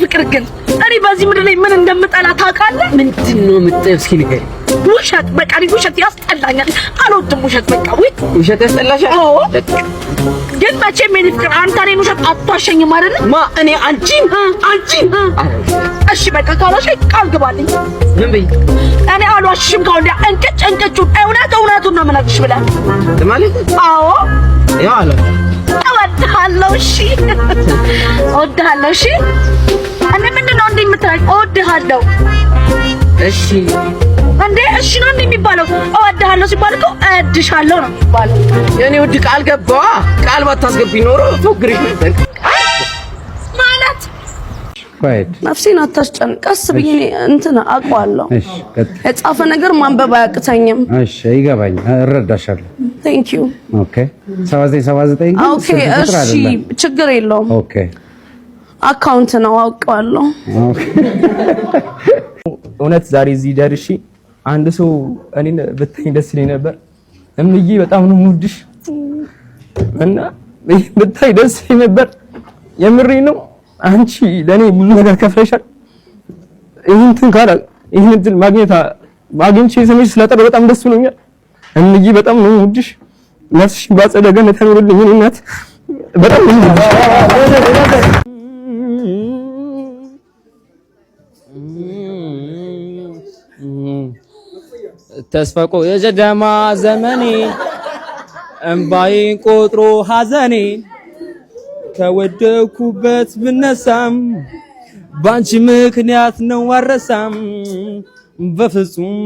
ፍቅር ግን እኔ በዚህ ምድር ላይ ምን እንደምጠላ ታውቃለህ? ምንድነው የምትጠይው? እስኪ ንገሪኝ። ውሸት በቃ ውሸት ያስጠላኛል። አልወድም ውሸት በቃ ውሸት ያስጠላሻል? አዎ ግን መቼም የኔ ፍቅር አንተ እኔን ውሸት አትዋሸኝም አይደል? እኔ አንቺን እሺ በቃ ካላልሽኝ ቃል ግባልኝ። ምን በይ? እኔ አልዋሽም። ካውንዳ እንቅጩን እውነቱን ነው የምነግርሽ ብለህ ማለት? አዎ ያው አለ እወድሃለሁ። እሺ እወድሃለሁ። እሺ እኔ ምንድነው እንዴ የምትለኝ? እወድሃለሁ። እሺ እንዴ እሺ ነው እንዴ የሚባለው? እወድሃለሁ ሲባል እኮ እወድሻለሁ ነው የሚባለው። የኔ ውድ ቃል ገባ። ቃል ባታስገቢኝ ኖሮ ፎግሪሽ ነበር ማለት። ኳይት ነፍሴን አታስጨንቅ። ቀስ ብዬ እንትን አውቀዋለሁ። እሺ የጻፈ ነገር ማንበብ አያቅተኝም። እሺ ይገባኝ፣ እረዳሻለሁ። ቴንክ ዩ። ኦኬ 7979 ኦኬ እሺ ችግር የለውም። ኦኬ አካውንት ነው አውቀዋለሁ። ኦኬ እውነት ዛሬ እዚህ ደርሼ አንድ ሰው እኔን ብታይ ደስ ይለኝ ነበር። እምዬ በጣም ነው የምወድሽ እና ብታይ ደስ ይለኝ ነበር። የምሬን ነው። አንቺ ለኔ ብዙ ነገር ከፍለሻል። ይሄን እንትን ማግኘት ስሜሽ ስለጠረ በጣም ደስ ብሎኛል። እምዬ በጣም ነው የምወድሽ። ነፍስሽ ባጸደ ገነት ታኖርልኝ እናት በጣም ነው ተስፋቆ የጀደማ ዘመኔ እምባዬ ቆጥሮ ሐዘኔ ከወደኩበት ብነሳም ባንቺ ምክንያት ነው አረሳም በፍጹም